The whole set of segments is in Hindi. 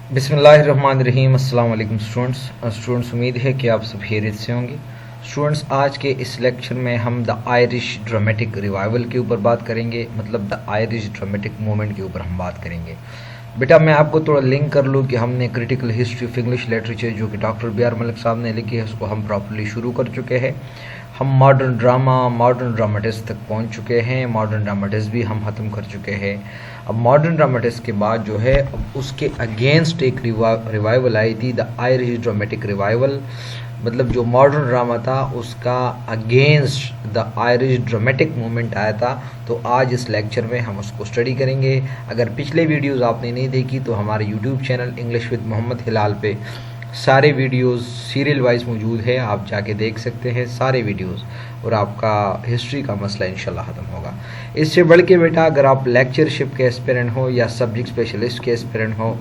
बिस्मिल्लाहिर्रहमानिर्रहीम। अस्सलाम वालेकुम स्टूडेंट्स, उम्मीद है कि आप सब खैरियत से होंगे। स्टूडेंट्स, आज के इस लेक्चर में हम द आयरिश ड्रामेटिक रिवाइवल के ऊपर बात करेंगे, मतलब द आयरिश ड्रामेटिक मूवमेंट के ऊपर हम बात करेंगे। बेटा, मैं आपको थोड़ा लिंक कर लूँ कि हमने critical history of English literature जो कि डॉक्टर बी आर मलिक साहब ने लिखी है, उसको हम प्रॉपर्ली शुरू कर चुके हैं। हम मॉडर्न ड्रामा, मॉडर्न ड्रामेटिस्ट तक पहुंच चुके हैं। मॉडर्न ड्रामेटिस्ट भी हम ख़त्म कर चुके हैं। अब मॉडर्न ड्रामेटिस्ट के बाद जो है, अब उसके अगेंस्ट एक रिवाइवल आई थी, द आयरिश ड्रामेटिक रिवाइवल। मतलब जो मॉडर्न ड्रामा था उसका against the Irish dramatic movement आया था। तो आज इस लेक्चर में हम उसको स्टडी करेंगे। अगर पिछले वीडियोस आपने नहीं देखी तो हमारे YouTube channel English with Mohammad Hilal पे सारे वीडियोस सीरियल वाइज मौजूद है, आप जाके देख सकते हैं सारे वीडियोस, और आपका हिस्ट्री का मसला इंशाल्लाह ख़त्म होगा। इससे बढ़ के बेटा, अगर आप लेक्चरशिप के एस्पिरेंट हो या सब्जेक्ट स्पेशलिस्ट के एस्पिरेंट हो,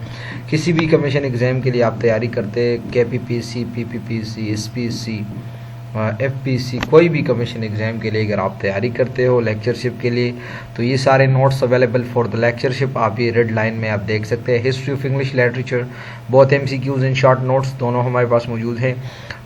किसी भी कमीशन एग्ज़ाम के लिए आप तैयारी करते, KPPSC, PPPSC, SPSC, FPSC, कोई भी कमीशन एग्ज़ाम के लिए अगर आप तैयारी करते हो लेक्चरशिप के लिए, तो ये सारे notes available for the lectureship आप ये रेड लाइन में आप देख सकते हैं। History of English literature, both MCQs and short notes दोनों हमारे पास मौजूद हैं।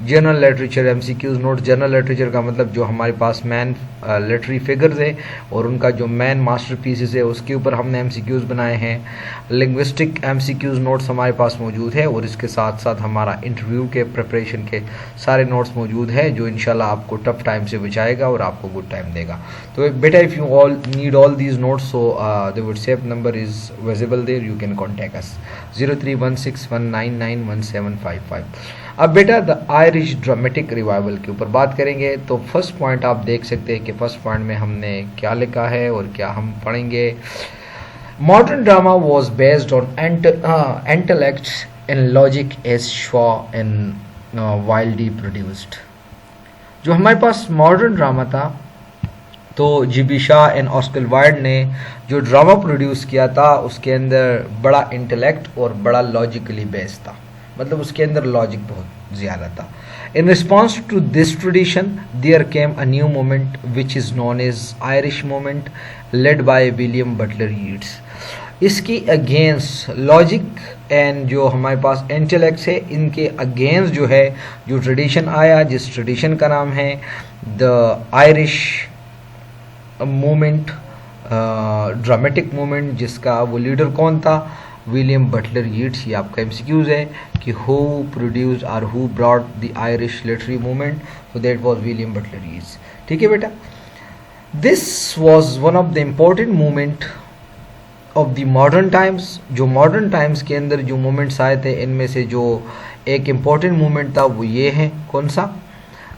General literature MCQs notes, general literature का मतलब जो हमारे पास मैन लिटरेरी फिगर्स है और उनका जो मैन मास्टर पीसेस है उसके ऊपर हमने MCQs बनाए हैं। लिंग्विस्टिक MCQs नोट्स हमारे पास मौजूद है, और इसके साथ साथ हमारा इंटरव्यू के प्रिपरेशन के सारे नोट्स मौजूद है, जो इंशाल्लाह आपको टफ टाइम से बचाएगा और आपको गुड टाइम देगा। तो बेटा, if you all need all these notes, so the WhatsApp number is visible there, you can contact us 0316199175। अब बेटा, द आयरिश ड्रामेटिक रिवाइवल के ऊपर बात करेंगे। तो फर्स्ट पॉइंट आप देख सकते हैं कि फर्स्ट पॉइंट में हमने क्या लिखा है और क्या हम पढ़ेंगे। Modern drama was based on intellect and logic as Shaw and wildly produced. जो हमारे पास मॉडर्न ड्रामा था, तो GB Shaw and Oscar Wilde ने जो ड्रामा प्रोड्यूस किया था उसके अंदर बड़ा इंटेलेक्ट और बड़ा लॉजिकली बेस्ड था, मतलब उसके अंदर लॉजिक बहुत ज़्यादा था। In response to this tradition there came a new movement which is known as Irish movement led by William Butler Yeats. इसकी अगेंस्ट लॉजिक एंड जो हमारे पास इंटेलेक्ट है, इनके अगेंस्ट जो है जो ट्रेडिशन आया, जिस ट्रेडिशन का नाम है the Irish movement, dramatic movement, जिसका वो लीडर कौन था, विलियम बटलर यीट्स। ये आपका MCQs है कि हु प्रोड्यूस और who brought the Irish literary movement, so that was William Butler Yeats. ठीक है बेटा, this was one of the important movement of the modern times. जो मॉडर्न टाइम्स के अंदर जो मूवमेंट्स आए थे, इनमें से जो एक इम्पोर्टेंट मूवमेंट था वो ये है, कौन सा,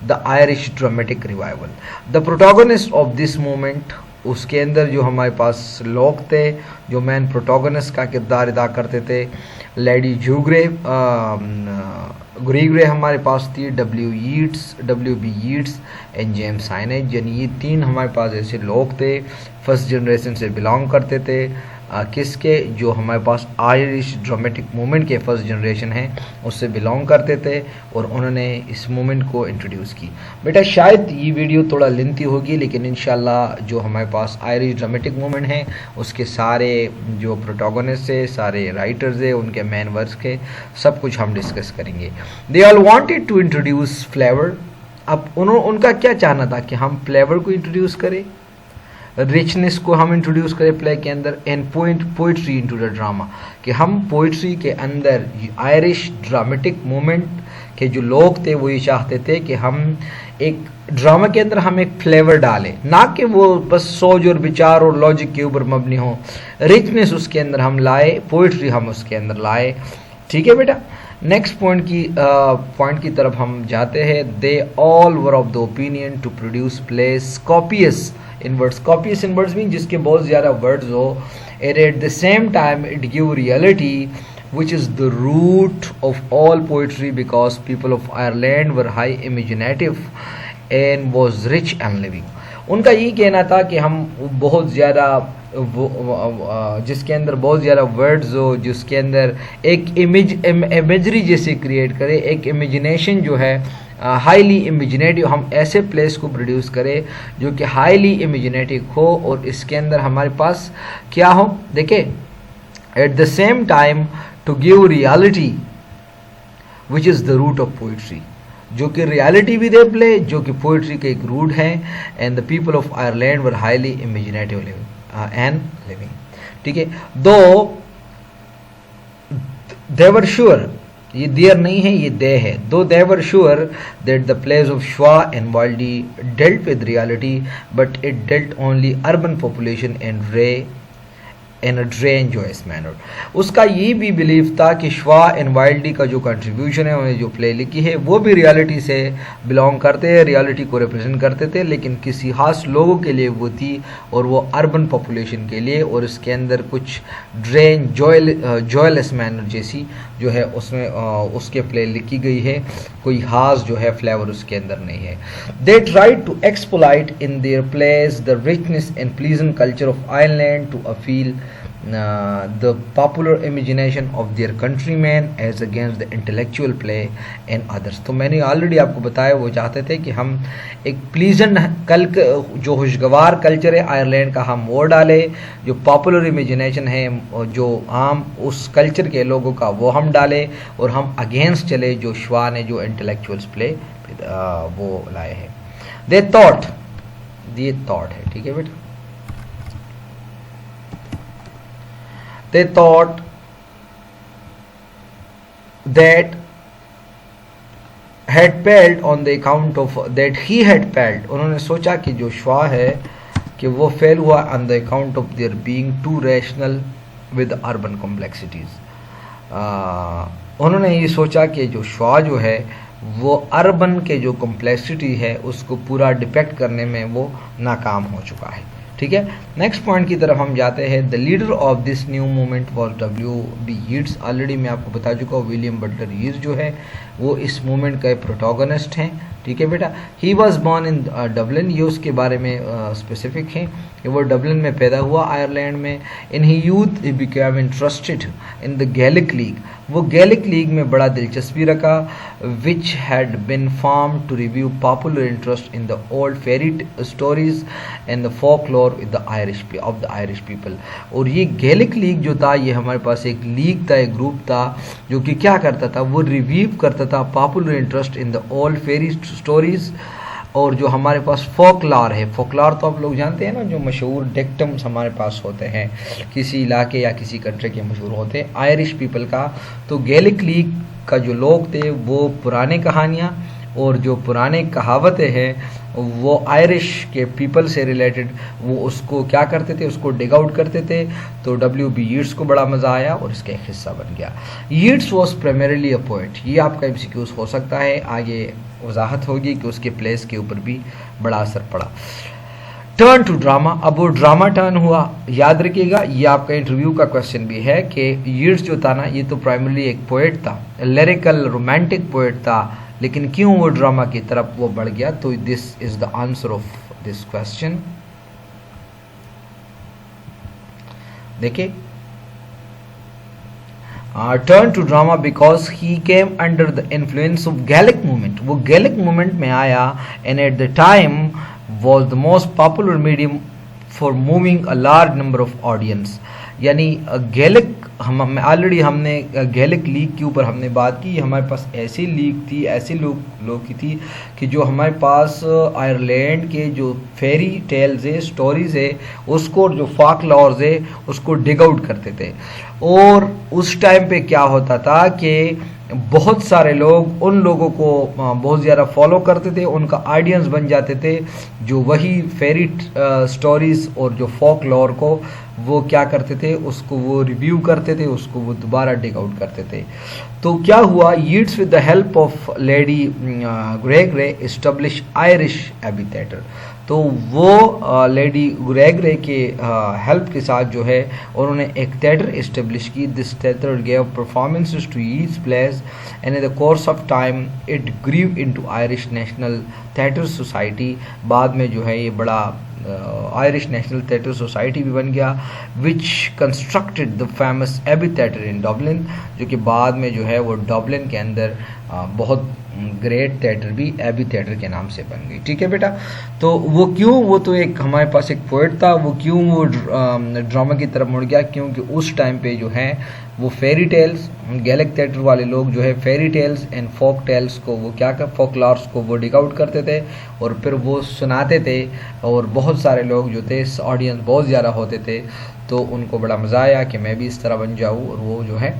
the Irish dramatic revival. The protagonist of this movement, उसके अंदर जो हमारे पास लोग थे जो मैन प्रोटोगनिस्ट का किरदार अदा करते थे, लेडी ग्रीगरे हमारे पास थी, WB Yeats and James signage. यानी ये तीन हमारे पास ऐसे लोग थे, फर्स्ट जनरेशन से बिलोंग करते थे, किसके, जो हमारे पास आयरिश ड्रामेटिक मूवमेंट के फर्स्ट जनरेशन हैं उससे बिलोंग करते थे, और उन्होंने इस मूवमेंट को इंट्रोड्यूस की। बेटा, शायद ये वीडियो थोड़ा लेंथी होगी, लेकिन इंशाल्लाह जो हमारे पास आयरिश ड्रामेटिक मूवमेंट है उसके सारे जो प्रोटोगनिस्ट है, सारे राइटर्स है, उनके मेन वर्क्स के सब कुछ हम डिस्कस करेंगे। They all wanted to introduce flavour. अब उनका क्या चाहना था कि हम फ्लेवर को इंट्रोड्यूस करें, रिचनेस को हम इंट्रोड्यूस करें प्ले के अंदर, and poetry into the drama, कि हम पोइट्री के अंदर आयरिश ड्रामेटिक मूवमेंट के जो लोग थे वो ये चाहते थे कि हम एक ड्रामा के अंदर हम एक फ्लेवर डालें, ना कि वो बस सोच और विचार और लॉजिक के ऊपर मबनी हो। रिचनेस उसके अंदर हम लाए, पोइट्री हम उसके अंदर लाए। ठीक है बेटा, नेक्स्ट पॉइंट की तरफ हम जाते हैं। They all were of the opinion to produce plays copious in words. Copious in words mean जिसके बहुत ज़्यादा वर्ड्स हो, and at the same time it give reality which is the root of all poetry, because people of Ireland were high imaginative and was rich and living. उनका यही कहना था कि हम बहुत ज़्यादा जिसके अंदर बहुत ज़्यादा वर्ड्स हो, जिसके अंदर एक इमेजरी जैसे क्रिएट करे, एक इमेजिनेशन जो है हाईली इमेजिनेटिव, हम ऐसे प्लेस को प्रोड्यूस करें जो कि हाईली इमेजिनेटिव हो, और इसके अंदर हमारे पास क्या हो, देखें, at the same time to give reality which is the root of poetry, जो कि रियलिटी भी दे प्ले, जो कि पोइट्री का एक रूट है। And the people of Ireland were highly imaginative and living, ठीक है। दो दे वर श्योर, ये देयर नहीं है, ये दे है। Though they were sure that the plays of Shaw and Wilde dealt with reality, but it dealt only urban population and ray in a dry and जॉयस मैनर। उसका ये भी बिलीव था कि श्वा एंड वाइल्डी का जो कंट्रीब्यूशन है, उन्हें जो प्ले लिखी है, वो भी रियलिटी से बिलोंग करते हैं, रियलिटी को रिप्रेजेंट करते थे, लेकिन किसी खास लोगों के लिए वो थी और वो अर्बन पॉपुलेशन के लिए। और इसके अंदर कुछ ड्रे एंड जॉयलेस मैनर जैसी जो है उसमें उसके प्ले लिखी गई है, कोई खास जो है फ्लेवर उसके अंदर नहीं है। They tried to exploit in their plays the richness and pleasant culture of Ireland to appeal the popular imagination of their countrymen as against the intellectual play and others। तो मैंने ऑलरेडी आपको बताया, वो चाहते थे कि हम एक प्लीजेंट जो खुशगवार कल्चर है आयरलैंड का हम वो डाले, जो पॉपुलर इमेजिनेशन है जो आम उस कल्चर के लोगों का वो हम डाले, और हम अगेंस्ट चले जो श्वा ने जो इंटेलेक्चुअल्स प्ले वो लाए हैं। दे थॉट, ये थॉट है, ठीक है बेटा। They thought that had failed on the account of that he had failed। उन्होंने सोचा कि जो श्वा है कि वो फेल हुआ on the account of their being too rational with urban complexities। उन्होंने ये सोचा कि जो श्वा जो है वो अर्बन के जो कॉम्प्लेक्सिटी है उसको पूरा डिपेक्ट करने में वो नाकाम हो चुका है, ठीक है। नेक्स्ट पॉइंट की तरफ हम जाते हैं। The leader of this new movement was W.B. Yeats. Already मैं आपको बता चुका हूँ, विलियम बटलर यीट्स जो है वो इस मूवमेंट का एक प्रोटोगनिस्ट हैं, ठीक है बेटा। He was born in Dublin, ये उसके बारे में स्पेसिफिक हैं कि वो डबलिन में पैदा हुआ आयरलैंड में। In his youth he became interested in the Gaelic League, वो गैलिक लीग में बड़ा दिलचस्पी रखा, which had been formed to revive popular interest in the old fairy stories and the folklore with the Irish people. और ये गैलिक लीग जो था, ये हमारे पास एक लीग था, एक ग्रुप था जो कि क्या करता था, वो रिव्यू करता था popular interest in the old fairy stories, और जो हमारे पास फोकलॉर है, फोकलॉर तो आप लोग जानते हैं ना, जो मशहूर डिक्टम्स हमारे पास होते हैं किसी इलाके या किसी कंट्री के मशहूर होते हैं आयरिश पीपल का। तो गैलिक लीग का जो लोग थे वो पुराने कहानियाँ और जो पुराने कहावतें हैं वो आयरिश के पीपल से रिलेटेड वो उसको क्या करते थे, उसको डिग आउट करते थे। तो W.B. यीट्स को बड़ा मज़ा आया और इसका एक हिस्सा बन गया। Yeats was primarily a poet, ये आपका MCQs हो सकता है, आगे वजाहत होगी कि उसके प्लेस के ऊपर भी बड़ा असर पड़ा। टर्न टू ड्रामा, अब वो ड्रामा टर्न हुआ। याद रखिएगा, ये आपका इंटरव्यू का क्वेश्चन भी है कि यीट्स जो था ना, ये तो प्राइमरीली एक पोएट था, लिरिकल रोमांटिक पोएट था, लेकिन क्यों वो ड्रामा की तरफ वो बढ़ गया। तो this is the answer of this question. देखिए, turn to drama because he came under the influence of Gaelic movement, वो गैलिक मूवमेंट में आया, and at the time was the most popular medium for moving a large number of audience। यानी गैलिक हम ऑलरेडी हमने गैलिक लीग के ऊपर हमने बात की। हमारे पास ऐसी लीग थी, ऐसे लोग की थी कि जो हमारे पास आयरलैंड के जो फेरी टेल्स है, स्टोरीज है, उसको जो फोकलॉर्स है उसको डिग आउट करते थे। और उस टाइम पे क्या होता था कि बहुत सारे लोग उन लोगों को बहुत ज़्यादा फॉलो करते थे, उनका ऑडियंस बन जाते थे, जो वही फेरी स्टोरीज और जो फोक लॉर को वो क्या करते थे, उसको वो रिव्यू करते थे, उसको वो दोबारा डिग आउट करते थे। तो क्या हुआ, Yeats with the help of Lady Gregory establish Irish amphitheatre. तो वो लेडी ग्रेगरे के हेल्प के साथ जो है उन्होंने एक थिएटर इस्टेब्लिश की। This theatre gave performances to each plays and in the course of time it grew into Irish National Theatre Society. बाद में जो है ये बड़ा आयरिश नेशनल थिएटर सोसाइटी भी बन गया, which constructed the famous Abbey theatre in Dublin, जो कि बाद में जो है वो डबलिन के अंदर बहुत ग्रेट थिएटर भी एबी थिएटर के नाम से बन गई। ठीक है बेटा, तो वो क्यों, वो तो एक हमारे पास एक पोएट था, वो क्यों वो ड्रामा की तरफ मुड़ गया, क्योंकि उस टाइम पे जो है वो फेरी टेल्स, गैलिक थिएटर वाले लोग जो है fairy tales and folk tales को वो क्या कर फोकलॉर्स को वो डिक आउट करते थे और फिर वो सुनाते थे, और बहुत सारे लोग जो थे, ऑडियंस बहुत ज़्यादा होते थे, तो उनको बड़ा मज़ा आया कि मैं भी इस तरह बन जाऊँ, और वो जो है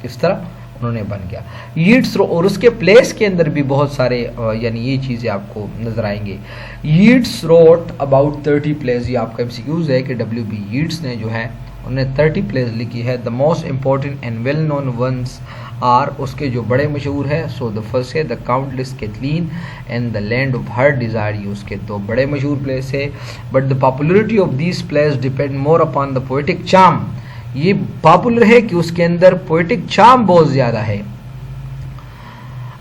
इस तरह उन्होंने बन गया यीट्स। और उसके प्लेस के अंदर भी बहुत सारे यानी ये चीज़ें आपको नजर आएंगे। यीट्स रोट अबाउट 30 प्लेस, ये आपका एमसीक्यूज है कि WB यीट्स ने जो है उन्होंने 30 प्लेस लिखी है। The most important and well known ones are, उसके जो बड़े मशहूर है, सो द फर्स्ट है the Countess Cathleen and the land of her desire, ये उसके दो बड़े मशहूर प्लेस है। But the popularity of this plays depend more upon the poetic charm, ये पॉपुलर है कि उसके अंदर पोएटिक चार्म बहुत ज़्यादा है,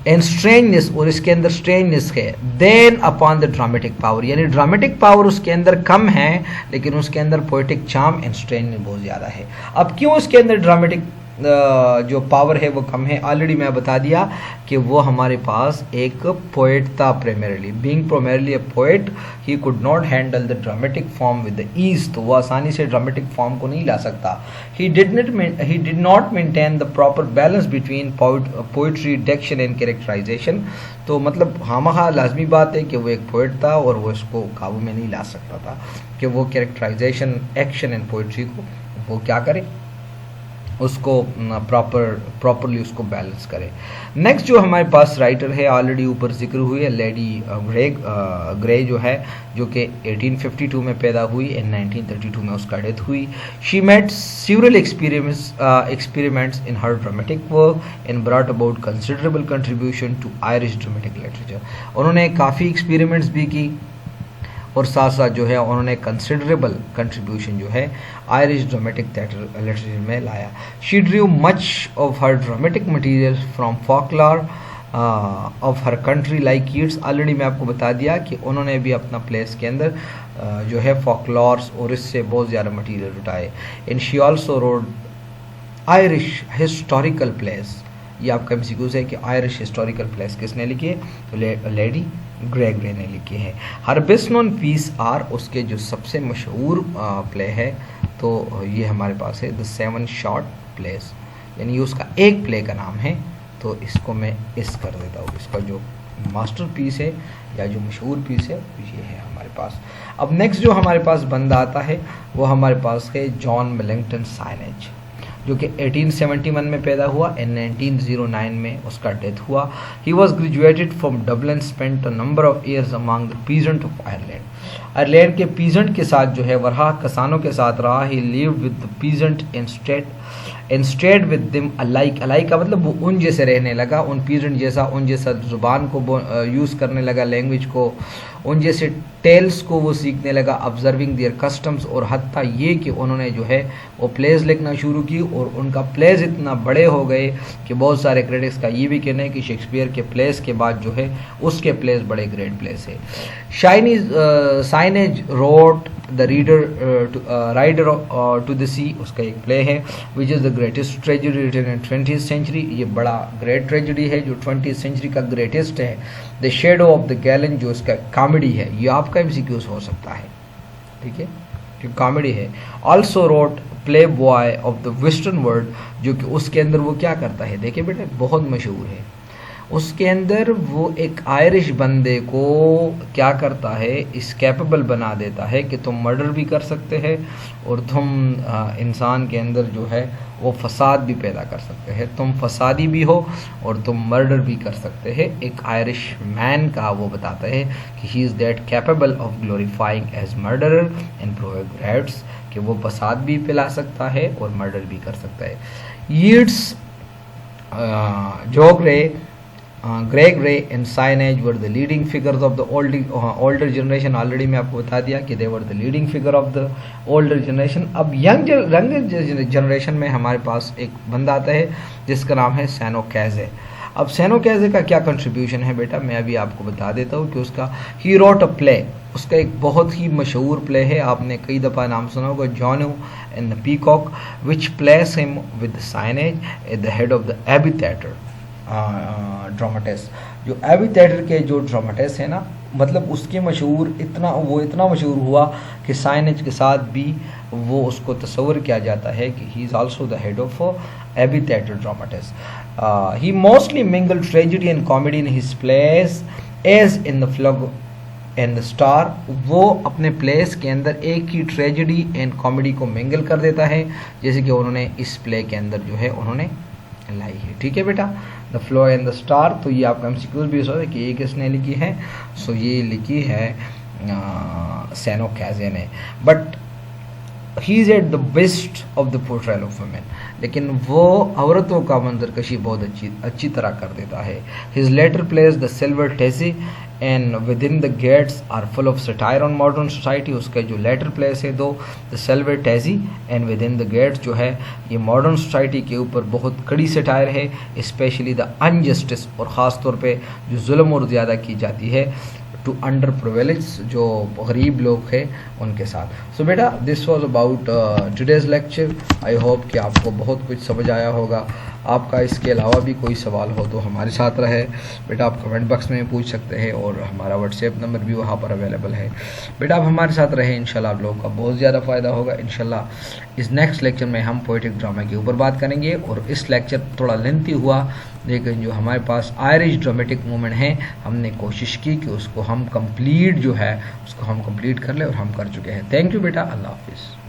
एंड स्ट्रेंजनेस, और इसके अंदर स्ट्रेंजनेस है, then upon the dramatic power, यानी ड्रामेटिक पावर उसके अंदर कम है लेकिन उसके अंदर पोएटिक चार्म एंड स्ट्रेंजनेस बहुत ज़्यादा है। अब क्यों उसके अंदर ड्रामेटिक जो पावर है वो कम है, ऑलरेडी मैं बता दिया कि वो हमारे पास एक पोएट था primarily, being primarily a poet he could not handle the dramatic form with the ease, तो वो आसानी से ड्रामेटिक फॉर्म को नहीं ला सकता। He did not maintain the proper balance between poetry, diction and characterisation, तो मतलब हाँ लाजमी बात है कि वो एक पोएट था और वो इसको काबू में नहीं ला सकता था कि वो कैरेक्टराइजेशन, एक्शन एंड पोइट्री को वो क्या करे, उसको प्रॉपरली उसको बैलेंस करे। नेक्स्ट जो हमारे पास राइटर है, ऑलरेडी ऊपर जिक्र हुई है, लेडी ग्रे जो है, जो कि 1852 में पैदा हुई एंड 1932 में उसका डेथ हुई। She made several experiments in her dramatic work and brought about considerable contribution to Irish dramatic literature, उन्होंने काफ़ी एक्सपेरिमेंट्स भी की और साथ साथ जो है उन्होंने कंसिडरेबल कंट्रीब्यूशन जो है आयरिश ड्रामेटिक थिएटर लिटरेचर में लाया। She drew much of her dramatic material from folklore of her country like Yeats, already मैं आपको बता दिया कि उन्होंने भी अपना प्लेस के अंदर जो है फोकलॉर्स और इससे बहुत ज़्यादा मटेरियल उठाए। And she also road Irish historical place, ये आपका एमसीक्यूज है कि आयरिश हिस्टोरिकल प्लेस किसने लिखी है, तो लेडी ग्रे ने लिखी है। Her best known piece are, उसके जो सबसे मशहूर प्ले है तो ये हमारे पास है द 7 शॉर्ट प्लेस, यानी उसका एक प्ले का नाम है, तो इसको मैं इस कर देता हूँ, इसका जो मास्टर पीस है या जो मशहूर पीस है ये है हमारे पास। अब नेक्स्ट जो हमारे पास बंदा आता है वो हमारे पास है जॉन मिलिंगटन साइनेज, जो कि 1871 में पैदा हुआ एंड 1909 में उसका डेथ हुआ। He was graduated from Dublin, spent a number of years among the peasant of Ireland, Ireland के पीजेंट के साथ जो है वरहा किसानों के साथ रहा। ही lived with the peasant and stayed with them alike, alike का मतलब वो उन जैसे रहने लगा, उन पीजेंट जैसा, उन जैसा ज़ुबान को यूज़ करने लगा, लैंग्वेज को, उन जैसे टेल्स को वो सीखने लगा, ऑब्जर्विंग देयर कस्टम्स, और हत्ता ये कि उन्होंने जो है वो प्लेज लिखना शुरू की और उनका प्लेज इतना बड़े हो गए कि बहुत सारे क्रिटिक्स का ये भी कहना है कि शेक्सपियर के प्लेस के बाद जो है उसके प्लेस बड़े ग्रेट प्लेस है। Synge wrote the rider to the sea, उसका एक प्ले है which is the greatest tragedy written in 20th century, ये बड़ा ग्रेट ट्रेजेडी है जो 20th सेंचुरी का ग्रेटेस्ट है। The shadow of the gallon, जो इसका कॉमेडी है, ये आपका एमसीक्यूज हो सकता है, ठीक है, जो कॉमेडी है। Also wrote play boy of the western world, जो कि उसके अंदर वो क्या करता है, देखिए बेटा बहुत मशहूर है, उसके अंदर वो एक आयरिश बंदे को क्या करता है, इस कैपेबल बना देता है कि तुम मर्डर भी कर सकते हैं और तुम इंसान के अंदर जो है वो फसाद भी पैदा कर सकते हैं, तुम फसादी भी हो और तुम मर्डर भी कर सकते हैं। एक आयरिश मैन का वो बताता है कि he is that capable of glorifying as murderer and प्रोग्रेट्स, कि वो फसाद भी फैला सकता है और मर्डर भी कर सकता है। Yeats, Greg Ray and Sainage were the leading figures of the older generation, already मैं आपको बता दिया कि they were the leading figure of the older generation। अब यंग जनरेशन में हमारे पास एक बंदा आता है जिसका नाम है सैनो कैजे। अब सैनो कैजे का क्या कंट्रीब्यूशन है बेटा, मैं अभी आपको बता देता हूँ कि उसका ही रोट अ प्ले, उसका एक बहुत ही मशहूर प्ले है, आपने कई दफ़ा नाम सुना होगा, Juno and the peacock, which place him with Synge at the head of the Abbey Theatre dramatist. जो एबी थिएटर के जो ड्रामेटिस्ट है ना, मतलब उसके मशहूर इतना मशहूर हुआ कि साइनेज के साथ भी वो उसको तस्वर किया जाता है कि he is also the head of Abbey theatre dramatist. He mostly mingle tragedy and comedy in his plays as in the plough and the star. वो अपने प्लेस के अंदर एक ही ट्रेजेडी एंड कॉमेडी को मिंगल कर देता है, जैसे कि उन्होंने इस प्ले के अंदर जो है उन्होंने लाई है। ठीक है बेटा, the flow and the star. तो ये आपका एमसीक्यूज भी हो है कि ये किसने लिखी है, सो ये लिखी है सेनो कैजे ने। But he is at the best of the portrayal of women, लेकिन वो औरतों का मंजरकशी बहुत अच्छी तरह कर देता है। His later plays the silver tassie and within the gates are full of satire on modern society. उसके जो लेटर प्लेस है दो, the silver tassie and within the gates जो है ये मॉडर्न सोसाइटी के ऊपर बहुत कड़ी सटायर है, स्पेशली द अनजस्टिस, और ख़ास तौर पे जो जुल्म और ज़्यादा की जाती है टू अंडर प्रिविलेज, जो गरीब लोग हैं उनके साथ। सो बेटा this was about today's lecture. I hope कि आपको बहुत कुछ समझ आया होगा। आपका इसके अलावा भी कोई सवाल हो तो हमारे साथ रहे बेटा, आप कमेंट बॉक्स में पूछ सकते हैं, और हमारा व्हाट्सएप नंबर भी वहाँ पर अवेलेबल है। बेटा आप हमारे साथ रहें, इंशाल्लाह आप लोगों का बहुत ज़्यादा फ़ायदा होगा। इंशाल्लाह इस नेक्स्ट लेक्चर में हम पोएटिक ड्रामा के ऊपर बात करेंगे, और इस लेक्चर थोड़ा लेंथी हुआ, लेकिन जो हमारे पास आयरिश ड्रामेटिक मूवमेंट है हमने कोशिश की कि उसको हम कंप्लीट जो है उसको हम कंप्लीट कर ले, और हम कर चुके हैं। थैंक यू बेटा, अल्लाह हाफिज़।